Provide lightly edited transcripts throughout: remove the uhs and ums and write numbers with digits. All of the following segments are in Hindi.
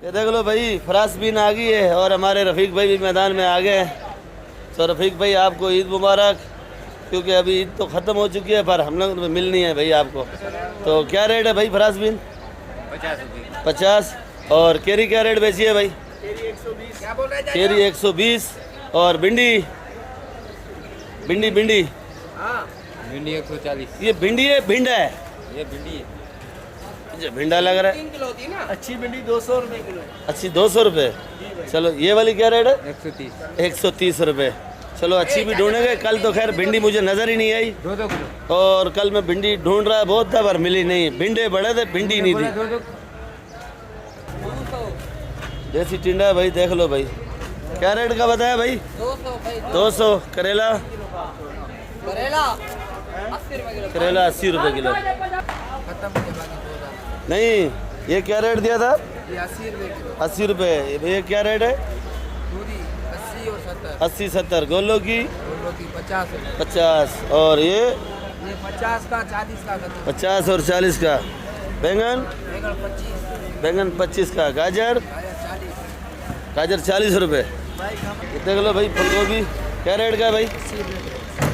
ये देख लो भाई, फ्रांसबीन आ गई है और हमारे रफ़ीक भाई भी मैदान में आ गए हैं। तो रफ़ीक भाई आपको ईद मुबारक, क्योंकि अभी ईद तो ख़त्म हो चुकी है पर हम लोग मिलनी है भाई आपको। तो क्या रेट है भाई फ्रांसबीन? 50। और केरी क्या रेट बेची है भाई? केरी 120। और भिंडी भिंडी भिंडी भिंडी 140। ये भिंडी है भिंडा है? ये भिंडी है। जो भिंडा लग रहा है। 3 किलो होती है ना। अच्छी भिंडी 200 रुपये किलो। अच्छी 200 रुपये। चलो ये वाली क्या रेट है? 130। 130 रुपये। चलो अच्छी भी ढूंढेंगे। कल तो खैर भिंडी मुझे नज़र ही नहीं आई। 2 किलो। और कल मैं भिंडी ढूंढ रहा बहुत था पर मिली नहीं। भिंडे बड़े थे, भिंडी नहीं थी। 2 देसी टिंडा भाई देख लो भाई, क्या रेट का बताया भाई? 200 भाई। 200। करेला? करेला 80 रुपये किलो। करेला 80 रुपये किलो। खत्म हो गया। नहीं, ये क्या रेट दिया था? ये 80 रुपये किलो। 80 रुपये। ये क्या रेट है? पूरी 80 और 70। 80 70। गोलो की? गोलो की 50 रुपये। 50। और ये 50 का 40 का खत्म। 50 और 40 का। बैंगन? बैंगन 25। बैंगन 25 का। गाजर? 40। गाजर 40 रुपये। देख लो भाई फूलगोभी क्या रेट का है भाई? 80 रुपये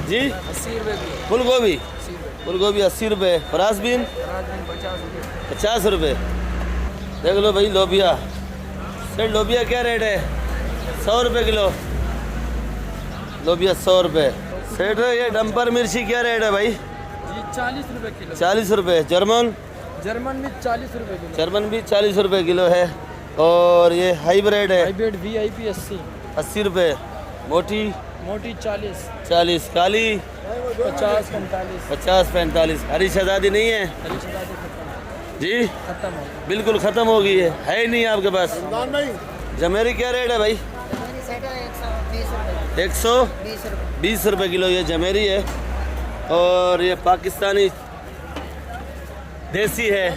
जी 80 रुपये किलो। फूलगोभी? 80 रुपये। फूलगोभी 80 रुपये। फ्रांसबीन? 50 रुपये। 50 रुपये। देख लो भाई लोबिया। सर लोबिया क्या रेट है? 100 रुपये किलो। लोबिया 100 रुपये। सेठ ये डंपर मिर्ची क्या रेट है भाई? जी 40 रुपये किलो। 40 रुपये। जर्मन? जर्मन भी 40 रुपये किलो। जर्मन भी 40 रुपये किलो है। और ये हाइब्रिड है? Hybrid VIP 80। 80 रुपये। मोटी? मोटी 40। 40। काली? 50 45। 50 45। हरी शहजादी नहीं है जी? खत्म हो गया। बिल्कुल ख़त्म हो गई है ही नहीं आपके पास? जमेरी क्या रेट है भाई? 120 रुपये किलो ये जमेरी है। और ये पाकिस्तानी देसी है,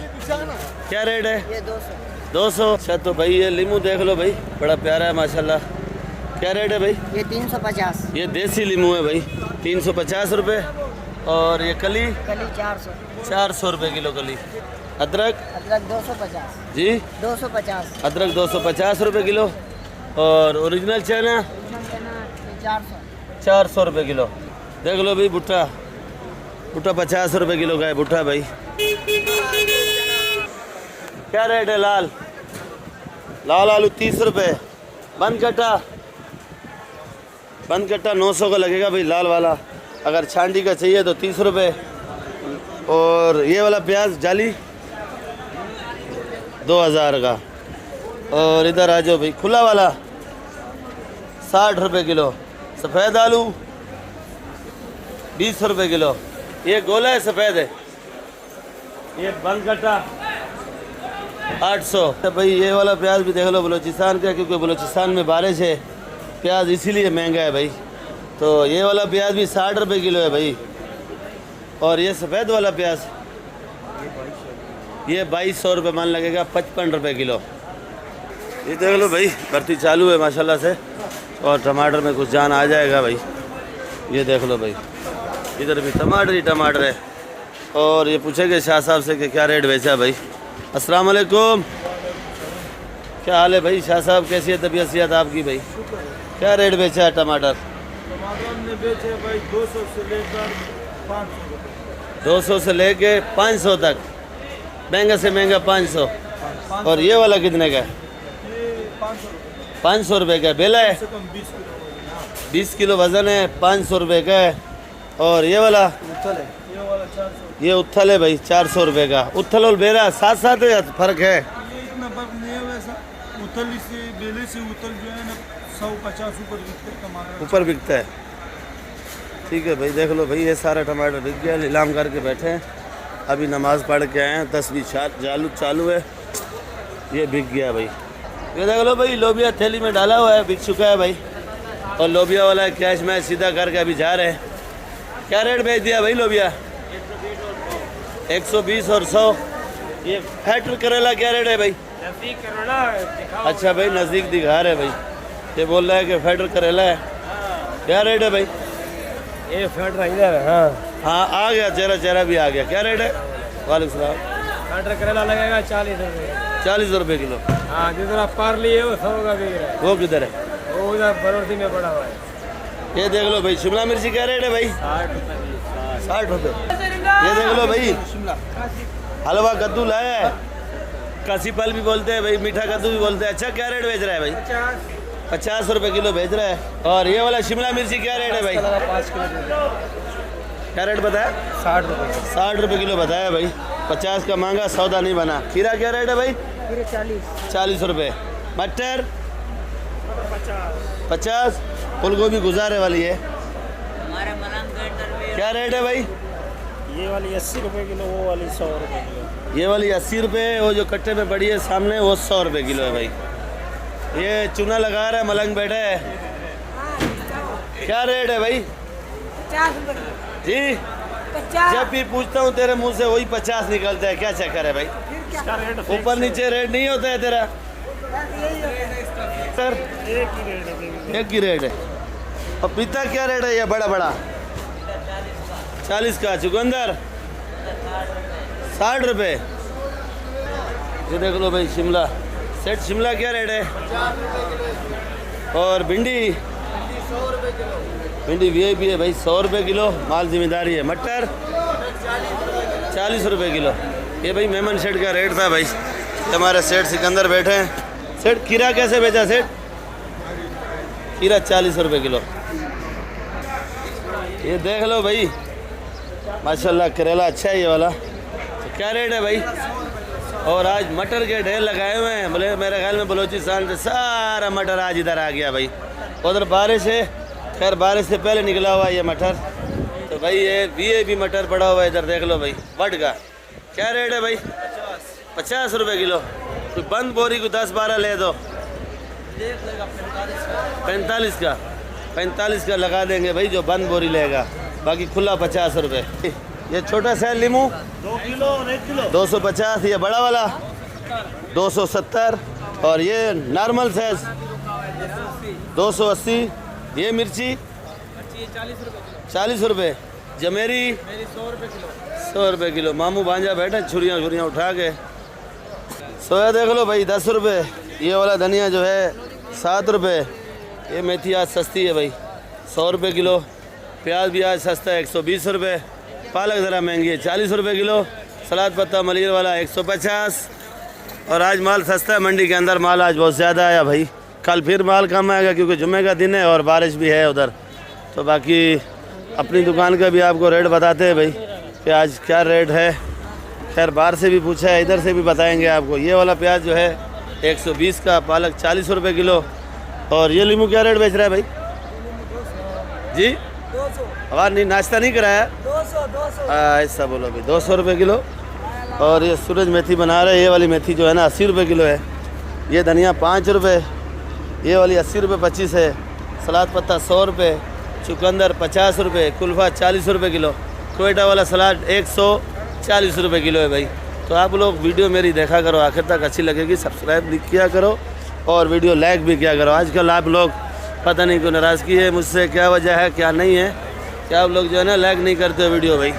क्या रेट है? ये 200। 200। अच्छा तो भाई ये लीमू देख लो भाई, बड़ा प्यारा है माशाल्लाह। क्या रेट है भाई? ये 350। ये देसी लीमू है भाई, 350 रुपये। और ये कली? कली 400। 400 रुपये किलो कली। अदरक? अदरक 250। जी 250। अदरक 250 रुपये किलो। और ओरिजिनल चना? 400। 400 रुपये किलो। देख लो भाई भुट्टा, भुट्टा 50 रुपये किलो का है भुट्टा भाई। क्या रेट है लाल? लाल आलू 30 रुपये। बंद कट्टा? बंद कट्टा 900 का लगेगा भाई लाल वाला। अगर छांडी का चाहिए तो 30 रुपये। और ये वाला प्याज जाली 2000 का। और इधर आ जाओ भाई खुला वाला 60 रुपये किलो। सफ़ेद आलू 20 रुपये किलो। ये गोला है सफ़ेद है। ये बंद कट्टा 800। तो भाई ये वाला प्याज भी देख लो बलूचिस्तान का, क्योंकि बलूचिस्तान में बारिश है, प्याज इसीलिए महंगा है भाई। तो ये वाला प्याज भी 60 रुपये किलो है भाई। और ये सफ़ेद वाला प्याज ये 2200 रुपये मान लगेगा, 55 रुपये किलो। ये देख लो भाई भर्ती चालू है माशाल्लाह से। और टमाटर में कुछ जान आ जाएगा भाई। ये देख लो भाई इधर भी टमाटर ही टमाटर है। और ये पूछेंगे शाह साहब से कि क्या रेट बेचा भाई। अस्सलाम वालेकुम, क्या हाल है भाई शाह साहब? कैसी है तबीयत सियात आपकी भाई? क्या रेट बेचा है टमाटर? टमाटर ने बेचे भाई 200 से लेकर 500। 200 से लेके 500 तक। महंगा से महंगा 500। और ये वाला कितने का है? ये 500 रुपये। 500 रुपये का बेला है? कम से कम 20 किलो। 20 किलो वज़न है, 500 रुपये का है। और ये वाला? उथल है ये वाला 400। ये उथल है भाई 400 रुपये का। उथल और बेरा साथ साथ है या फ़र्क है? ये इतना फर्क नहीं है वैसा। उथल से बेले से उथल जो है ना 150 ऊपर बिकते हैं टमाटर। ऊपर बिकता है। ठीक है भाई देख लो भाई ये सारा टमाटर बिक गया। नीलाम करके बैठे हैं, अभी नमाज़ पढ़ के आए हैं। 10-20 चालू है। ये बिक गया भाई। ये देख लो भाई लोबिया थैली में डाला हुआ है, बिक चुका है भाई। और लोबिया वाला कैश में सीधा करके अभी जा रहे हैं। क्या रेट भेज दिया भाई लोबिया? 120 और 100। ये फैटर करेला क्या रेट है भाई? अच्छा भाई नज़दीक दिखा रहे भाई। ये बोल रहा है कि फैटर करेला है। क्या रेट है भाई? ये फैटर इधर है। हाँ आ गया, चेहरा भी आ गया। क्या रेट है? वालेकुम सलाम। फैटर करेला लगेगा 40 रुपये। 40 रुपए किलो। हाँ जितना पार्ली है वो 100 का बिक रहा है। वो किधर है? वो उधर बरोसी में पड़ा हुआ है। ये देख लो भाई, शिमला मिर्ची क्या रेट है भाई? 60 रुपए। ये देख लो भाई, हलवा कद्दू लाया है, कासी फल भी बोलते हैं भाई, मीठा कद्दू भी बोलते हैं। अच्छा क्या रेट बेच रहा है भाई? 50 रुपए किलो बेच रहा है। और ये वाला शिमला मिर्ची क्या रेट है भाई? 5 किलो क्या रेट बताया? 60 रुपये। 60 रुपए किलो बताया भाई। 50 का महंगा सौदा नहीं बना। खीरा क्या रेट है भाई? फिर 40 रुपए। मटर 50। फूल गोभी गुजारे वाली है, हमारे मलंग क्या रेट है भाई? ये वाली 80 रुपये किलो, वो वाली 100 रुपये किलो। ये वाली 80 रुपये, वो जो कट्टे में पड़ी है सामने वो 100 रुपये किलो है भाई। ये चूना लगा रहा है, मलंग बैठा है, क्या रेट है भाई? 50 रुपये जी 50। जब भी पूछता हूँ तेरे मुंह से वही 50 निकलता है, क्या चक्कर है भाई? ऊपर नीचे रेट नहीं होता है तेरा सर? एक ही रेट है। और पीता क्या रेट है? ये बड़ा बड़ा 40 का। चुकंदर 60 रुपये। ये देख लो भाई, शिमला सेट शिमला क्या रेट है? और भिंडी VIP है भाई, 100 रुपये किलो, माल जिम्मेदारी है। मटर 40 रुपये किलो। ये भाई मेमन सेठ का रेट था भाई। ये हमारे सेठ सिकंदर बैठे हैं। सेठ खीरा कैसे बेचा सेठ? खीरा 40 रुपये किलो। ये देख लो भाई, माशाल्लाह करेला अच्छा है ये वाला। तो क्या रेट है भाई? और आज मटर के ढेर लगाए हुए हैं, बोले मेरे ख्याल में बलोचिस्तान से सारा मटर आज इधर आ गया भाई। उधर बारिश है, खैर बारिश से पहले निकला हुआ ये मटर। तो भाई ये VIP मटर पड़ा हुआ है इधर, देख लो भाई। वट का क्या रेट है भाई? 50 रुपये किलो। तो बंद बोरी को 10-12 ले दो। 45 का लगा देंगे भाई जो बंद बोरी लेगा, बाकी खुला 50 रुपये। ये छोटा सा लीमू 2 किलो और 1 किलो 250, ये बड़ा वाला 270, और ये नॉर्मल साइज 280। ये मिर्ची 40 रुपये। जमेरी 100 रुपये किलो। मामू भांजा बैठे छुरियाँ उठा के। सोया देख लो भाई 10 रुपये। ये वाला धनिया जो है 7 रुपये। ये मेथी आज सस्ती है भाई, 100 रुपये किलो। प्याज भी आज सस्ता है, 120 रुपये। पालक ज़रा महंगी है, 40 रुपये किलो। सलाद पत्ता मलिर वाला 150। और आज माल सस्ता है, मंडी के अंदर माल आज बहुत ज़्यादा आया भाई। कल फिर माल कम आएगा क्योंकि जुम्मे का दिन है और बारिश भी है उधर। तो बाकी अपनी दुकान का भी आपको रेट बताते हैं भाई कि आज क्या रेट है। खैर बाहर से भी पूछा है, इधर से भी बताएंगे आपको। ये वाला प्याज जो है 120 का, पालक 40 रुपये किलो। और ये लीमू क्या रेट बेच रहा है भाई? जी 200 आवाज़ नहीं, नाश्ता नहीं कराया? 200 ऐसा बोलो भाई, 200 रुपये किलो। और ये सूरज मेथी बना रहे हैं, ये वाली मेथी जो है ना 80 रुपये किलो है। ये धनिया 5 रुपये। ये वाली 80 रुपये 25 है। सलाद पत्ता 100 रुपये। चुकंदर 50 रुपये। कुल्फ़ा 40 रुपये किलो। कोयटा वाला सलाद 140 रुपये किलो है भाई। तो आप लोग वीडियो मेरी देखा करो, आखिर तक अच्छी लगेगी। सब्सक्राइब भी किया करो और वीडियो लाइक भी किया करो। आजकल आप लोग पता नहीं क्यों नाराज़गी है मुझसे, क्या वजह है क्या नहीं है, क्या आप लोग जो है ना लाइक नहीं करते हो वीडियो भाई।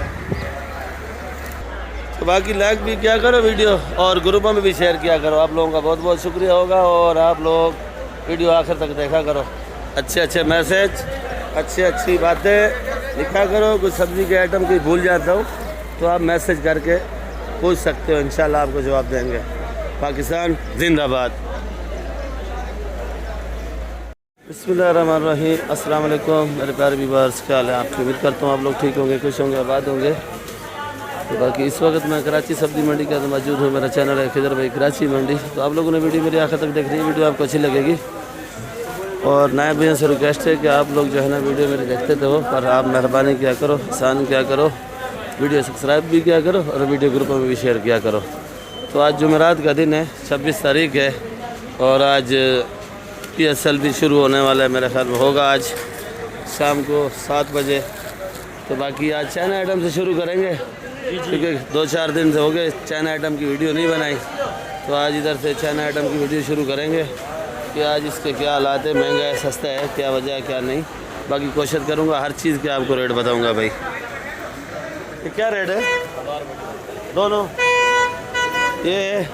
तो बाकी लाइक भी किया करो वीडियो, और ग्रुपों में भी शेयर किया करो। आप लोगों का बहुत बहुत शुक्रिया होगा। और आप लोग वीडियो आखिर तक देखा करो, अच्छे मैसेज, अच्छी बातें लिखा करो। कुछ सब्ज़ी के आइटम कोई भूल जाता हूँ तो आप मैसेज करके पूछ सकते हो, इंशाल्लाह आपको जवाब देंगे। पाकिस्तान जिंदाबाद। बिस्मिल्लाहिर्रहमानिर्रहीम। अस्सलाम वालेकुम मेरे प्यारे व्यूअर्स, क्या हाल है? आपकी उम्मीद करता हूँ आप लोग ठीक होंगे, खुश होंगे, आबाद होंगे। तो बाकी इस वक्त मैं कराची सब्ज़ी मंडी के अंदर मौजूद हूँ। मेरा चैनल है खिदर भाई कराची मंडी। तो आप लोगों ने वीडियो मेरी आखिर तक देख रही है, वीडियो आपको अच्छी लगेगी। और नए भैया से रिक्वेस्ट है कि आप लोग जो है ना वीडियो मेरी देखते थे पर आप मेहरबानी किया करो, एहसान किया करो, वीडियो सब्सक्राइब भी किया करो और वीडियो ग्रुपों में भी शेयर किया करो। तो आज जुमेरात का दिन है, 26 तारीख है, और आज PSL भी शुरू होने वाला है। मेरे ख्याल में होगा आज शाम को 7 बजे। तो बाकी आज चाइना आइटम से शुरू करेंगे क्योंकि 2-4 दिन से हो गए चाइना आइटम की वीडियो नहीं बनाई। तो आज इधर से चाइना आइटम की वीडियो शुरू करेंगे कि आज इसके क्या हालात है, महंगा है, सस्ता है, क्या वजह है, क्या नहीं। बाकी कोशिश करूँगा हर चीज़ के आपको रेट बताऊँगा भाई। ये क्या रेट है दोनों? ये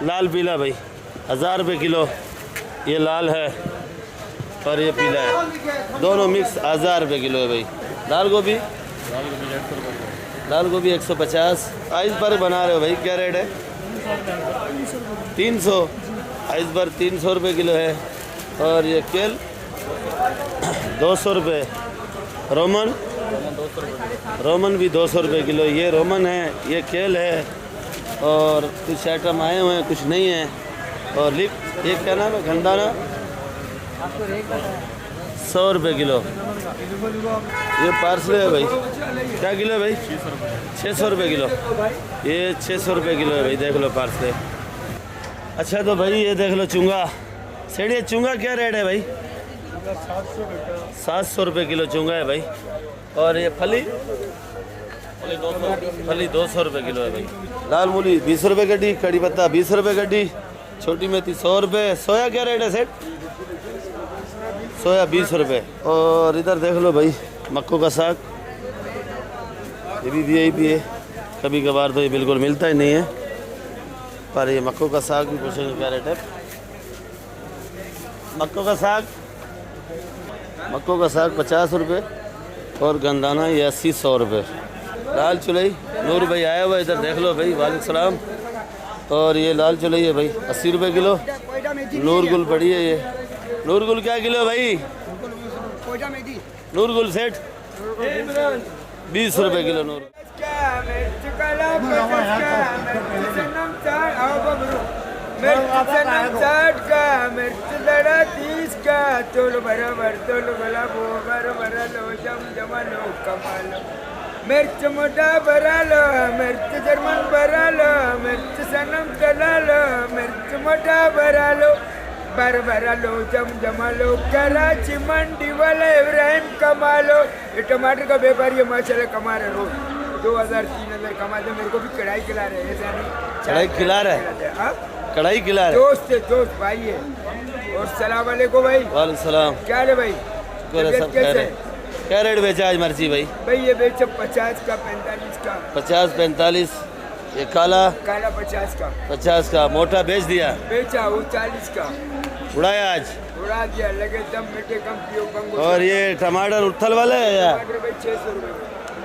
लाल पीला भाई 1000 रुपये किलो। ये लाल है और ये पीला है, दोनों मिक्स 1000 रुपये किलो है भाई। दाल गोभी 150। आइसबर्ग बना रहे हो भाई, क्या रेट है? 300। आइसबर्ग 300 रुपये किलो है। और ये केल 200 रुपये। रोमन भी 200 रुपये किलो। ये रोमन है, ये केल है। और कुछ आइटम आए हुए हैं, कुछ नहीं है। और लिप ये क्या नाम है? गंदाना 100 रुपये किलो। ये पार्सले है भाई, क्या किलो है भाई? 600 रुपये किलो। ये 600 रुपये किलो है भाई, देख लो पार्सले। अच्छा तो भाई ये देख लो चूंगा। सेठ ये चूंगा क्या रेट है भाई? 700 रुपये किलो चूंगा है भाई। और ये फली 200 रुपये किलो है भाई। लाल मूली 20 रुपये गड्डी। कड़ी पत्ता 20 रुपये गड्डी। छोटी मेथी 100 रुपये। सोया क्या रेट है सेठ? सोया 20 रुपये। और इधर देख लो भाई मक्कों का साग, ये भी VIP है। कभी कभार तो ये बिल्कुल मिलता ही नहीं है, पर ये मक्कों का साग भी पूछेंगे क्या रेट है। मक्कों का साग 50 रुपये। और गंदाना ये 80-100 रुपये। लाल चुलई नूर भाई आया हुआ इधर देख लो भाई, वालेकुम सलाम। और ये लाल चुलई है भाई 80 रुपये किलो। नूरगुल पड़ी है ये। नूरगुल क्या किलो है भाई? नूरगुल सेठ 20 रुपये किलो। नूर मिर्च का मिर्च दड़ा 30 का। तोल बराबर तोल गला बो बराबर लो जमा लो कमा लो। मिर्च मोटा भरा लो, मिर्च जर्मन भरा लो, मिर्च सनम चला लो, मिर्च मोटा भरा लो, भरा लो जमा लो। कराची मंडी वाला इब्राहिम कमा लो। ये टमाटर का व्यापारी है माशाल्लाह, कमा रहे रोज 2000-3000 कमाते। मेरे को भी कढ़ाई खिला रहे हैं, ऐसा नहीं कढ़ाई खिला रहे हैं? कढ़ाई खिला रहे? दोस्त भाई है। और सलाम वालेकुम भाई। वालेकुम सलाम। क्या है भाई? क्या रेट बेचा आज मर्ची भाई? भाई ये बेचा 50 का 45 का। 50-45। ये काला 50 का। 50 का। मोटा बेच दिया? बेचा वो 40 का। उड़ाया आज? उड़ा दिया। लगे दम मीठे कम पियो कम। और ये टमाटर उथल वाला है या? टमाटर भाई 600 रुपये।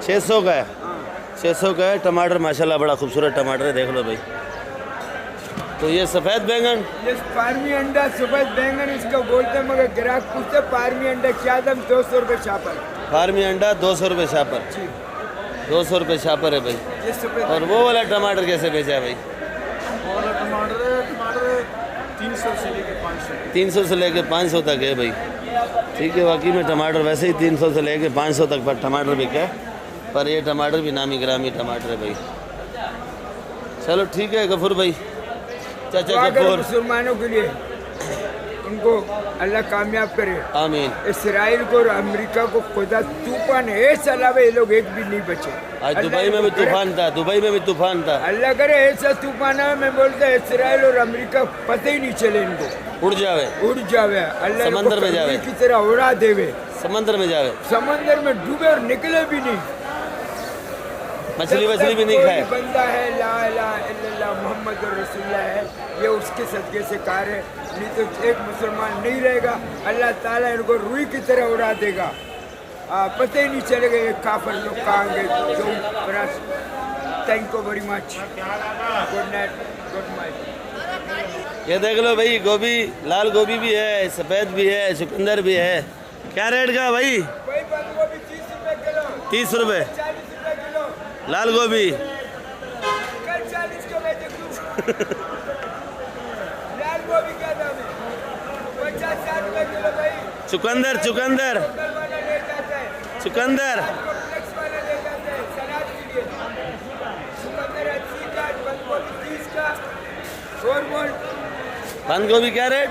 600 का है? हाँ 600 का है टमाटर। माशाल्लाह बड़ा खूबसूरत टमाटर है, देख लो भाई। तो ये सफ़ेद बैंगन, ये फार्मी अंडा सफ़ेद बैंगन इसको बोलते हैं, मगर ग्राहक पूछते फार्मी अंडा क्या दाम? 200 रुपये छापर। फार्मी अंडा 200 रुपये छापर। 200 रुपये छापर है भाई। ये सफ़ेद। और वो वाला टमाटर कैसे बेचा है भाई? और टमाटर 300 से लेकर 500। 300 से लेकर 500 तक है भाई। ठीक है, वाकई में टमाटर वैसे ही 300 से लेकर 500 तक पर टमाटर बिका है, पर ये टमाटर भी नामी ग्रामी टमाटर है भाई। चलो ठीक है गफूर भाई, चाचा गफूर। मुसलमानों के लिए उनको अल्लाह कामयाब करे, आमीन। इसराइल को और अमेरिका को खुदा तूफान ऐसा लावे, ये लोग एक भी नहीं बचे। आज दुबई में भी तूफान था, दुबई में भी तूफान था। अल्लाह करे ऐसा तूफान है, मैं बोलता इसराइल और अमेरिका पता ही नहीं चले इनको, उड़ जावे अल्लाह समंदर में जावे, की तरह उड़ा देवे, समंदर में जावे, समंदर में डूबे और निकले भी नहीं, मछली वछली भी नहीं खाए। बंदा है ला इलाहा इल्लल्लाह मोहम्मद रसूलुल्लाह है, ये उसके सदके से कार है, नहीं तो एक मुसलमान नहीं रहेगा, अल्लाह ताला इनको रुई की तरह उड़ा देगा। पता ही नहीं चलेगा ये काफिर लोग कहाँ गए। Thank you very much, good night, good night. ये देख लो भाई, गोभी, लाल गोभी भी है, सफ़ेद भी है, चुकंदर भी है। क्या रेट का भाई? 30 रुपये किलो। 30 रुपये 40 रुपये किलो लाल गोभी। कल 40 को बेचे कुछ। लाल गोभी क्या दाम है? 50-60 रुपये किलो भाई। चुकंदर चुकंदर होटल वाला ले जाता है, चुकंदर कॉम्प्लेक्स वाला ले जाता है सलाद के लिए। चुकंदर 80 का, बंद गोभी 30 का, और बोल बंद गोभी क्या रेट?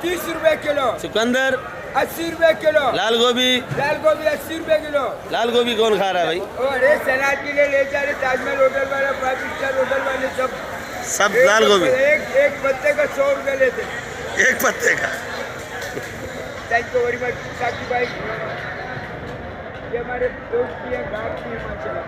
30 रुपये किलो। चुकंदर 80 रुपये किलो। लाल गोभी 80 रुपये किलो। लाल गोभी कौन खा रहा है भाई? और ये सलाद के लिए ले जा रहे, ताजमहल होटल वाला, 5 स्टार होटल वाले सब लाल गोभी एक पत्ते का 100 रुपये लेते, एक पत्ते का। थैंक यू वेरी मच साकी भाई, ये हमारे दोस्त भी हैं, गाँव भी हैं माशाल्लाह।